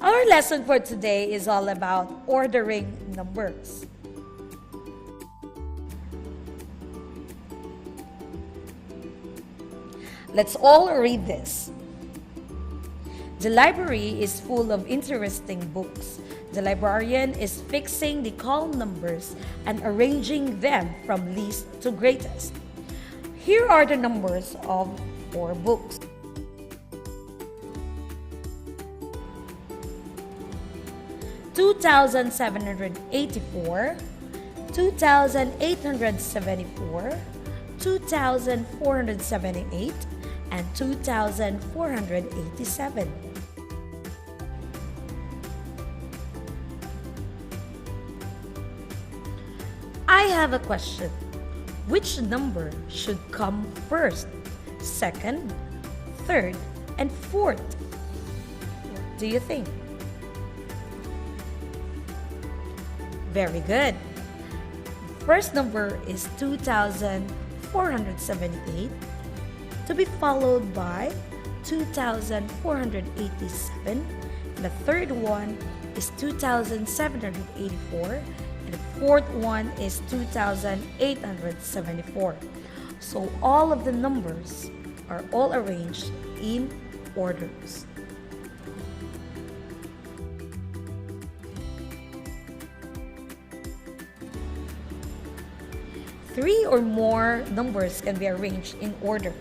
Our lesson for today is all about ordering numbers. Let's all read this. The library is full of interesting books. The librarian is fixing the column numbers and arranging them from least to greatest. Here are the numbers of 4 books. $2,784, $2,874, $2,478, and $2,487. I have a question. Which number should come first, second, third, and fourth? What do you think? Very good. First number is 2,478, to be followed by 2,487. The third one is 2,784. And the fourth one is 2,874. So all of the numbers are all arranged in orders. Three or more numbers can be arranged in order.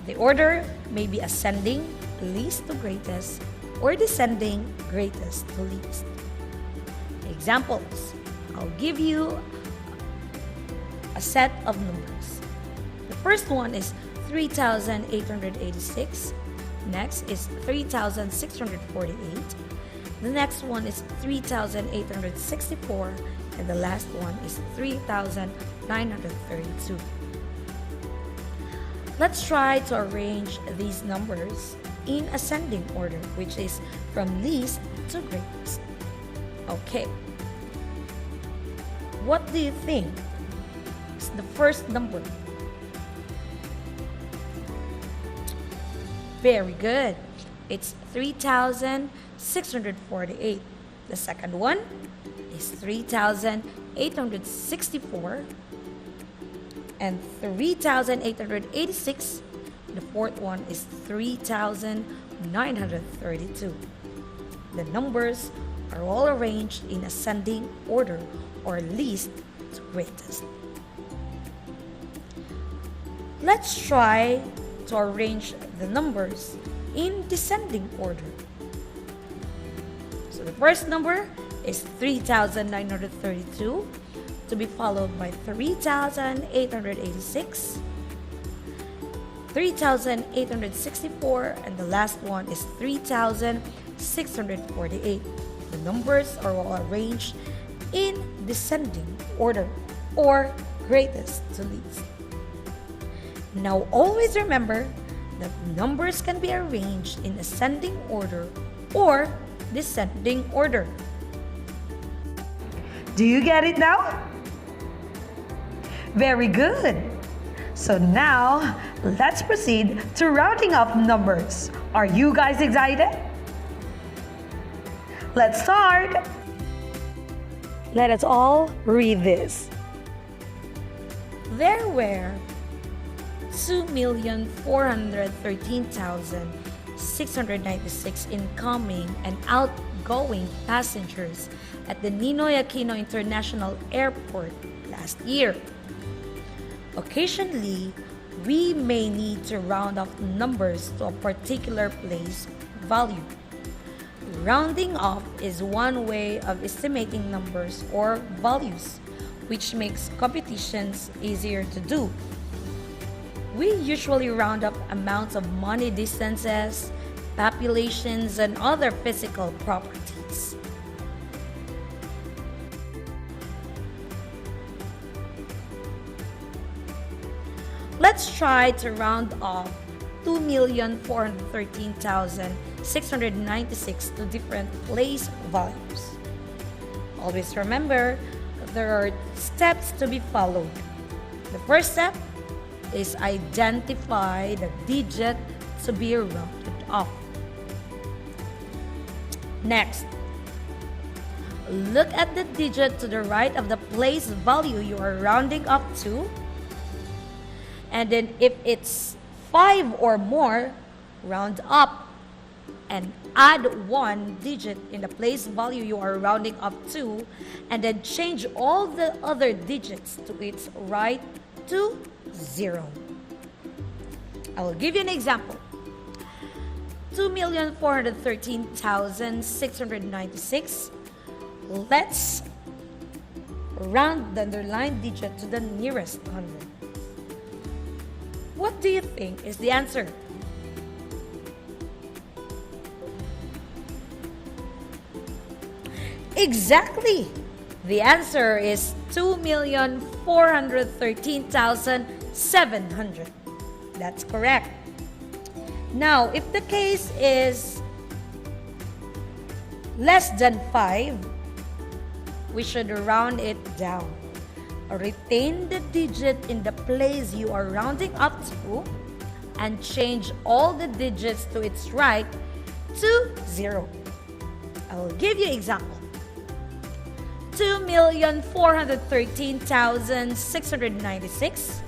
The order may be ascending, least to greatest, or descending, greatest to least. Examples. I'll give you a set of numbers. The first one is 3,886. Next is 3,648. The next one is 3,864. And the last one is 3,932. Let's try to arrange these numbers in ascending order, which is from least to greatest. Okay. What do you think is the first number? Very good. It's 3,648. The second one is 3,864 and 3,886. The fourth one is 3,932. The numbers are all arranged in ascending order or least to greatest. Let's try to arrange the numbers in descending order. So the first number is 3,932, to be followed by 3,886, 3,864, and the last one is 3,648. The numbers are all arranged in descending order or greatest to least. Now always remember that numbers can be arranged in ascending order or descending order. Do you get it now? Very good. So now, let's proceed to rounding up numbers. Are you guys excited? Let's start. Let us all read this. There were 2,413,696 incoming and outgoing passengers at the Ninoy Aquino International Airport last year. Occasionally, we may need to round off numbers to a particular place value. Rounding off is one way of estimating numbers or values, which makes computations easier to do. We usually round up amounts of money, distances, populations, and other physical properties. Let's try to round off 2,413,696 to different place values. Always remember that there are steps to be followed. The first step is identify the digit to be rounded off. Next, look at the digit to the right of the place value you are rounding up to. And then if it's 5 or more, round up and add 1 digit in the place value you are rounding up to, and then change all the other digits to its right to 0. I will give you an example. 2,413,696. Let's round the underlined digit to the nearest 100. What do you think is the answer? Exactly! The answer is 2,413,700. That's correct. Now, if the case is less than 5, we should round it down. Retain the digit in the place you are rounding up to and change all the digits to its right to 0. I will give you an example. 2,413,696.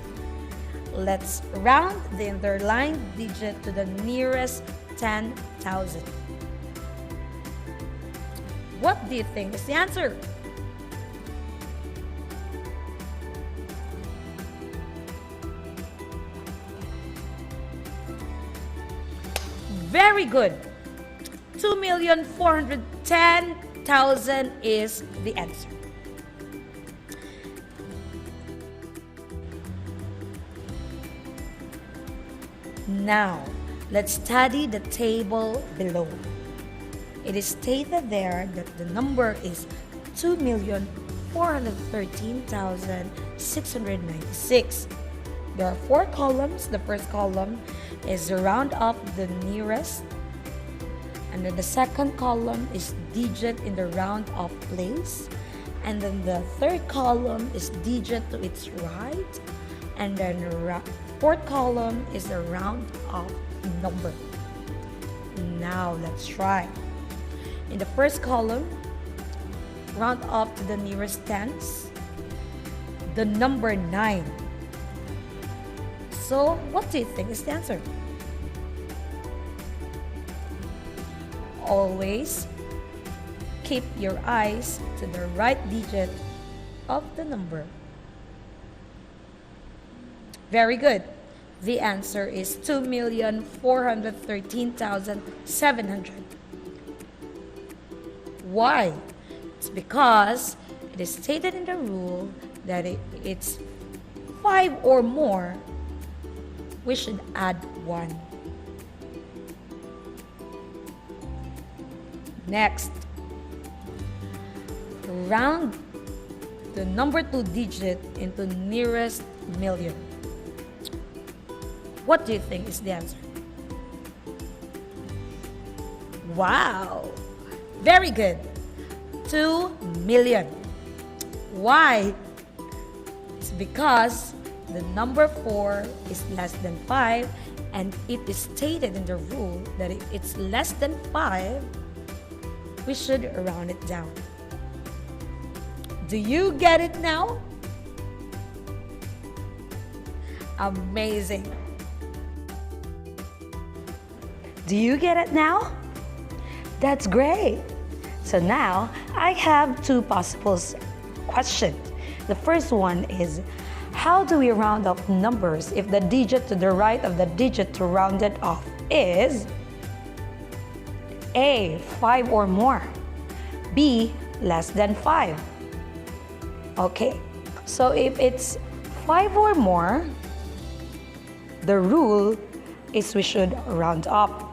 Let's round the underlined digit to the nearest 10,000. What do you think is the answer? Very good. 2,410,000 is the answer. Now, let's study the table below. It is stated there that the number is 2,413,696. There are 4 columns. The first column is round up the nearest. And then the second column is digit in the round off place. And then the third column is digit to its right. And then fourth column is the round off number. Now let's try. In the first column, round up to the nearest tens, the number 9. So what do you think is the answer? Always keep your eyes to the right digit of the number. Very good. The answer is 2,413,700. Why? It's because it is stated in the rule that it's 5 or more, we should add 1. Next, round the number 2 digit into nearest million. What do you think is the answer? Wow! Very good. 2 million. Why? It's because the number 4 is less than 5, and it is stated in the rule that if it's less than 5, we should round it down. Do you get it now? Amazing. Do you get it now? That's great. So now I have 2 possible questions. The first one is, how do we round up numbers if the digit to the right of the digit to round it off is A, 5 or more, B, less than 5? Okay, so if it's 5 or more, the rule is we should round up.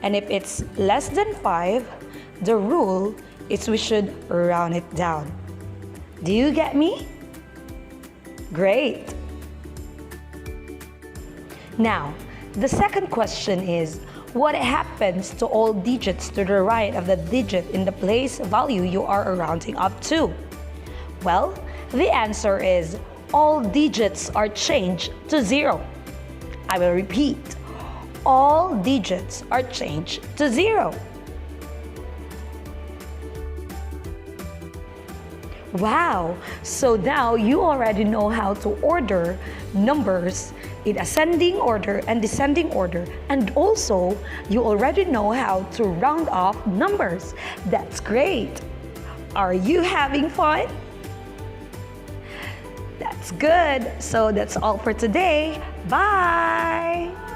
And if it's less than 5, the rule is we should round it down. Do you get me? Great. Now, the second question is, what happens to all digits to the right of the digit in the place value you are rounding up to? Well, the answer is all digits are changed to 0. I will repeat. All digits are changed to 0. Wow! So now you already know how to order numbers in ascending order and descending order. And also, you already know how to round off numbers. That's great! Are you having fun? That's good. So that's all for today. Bye!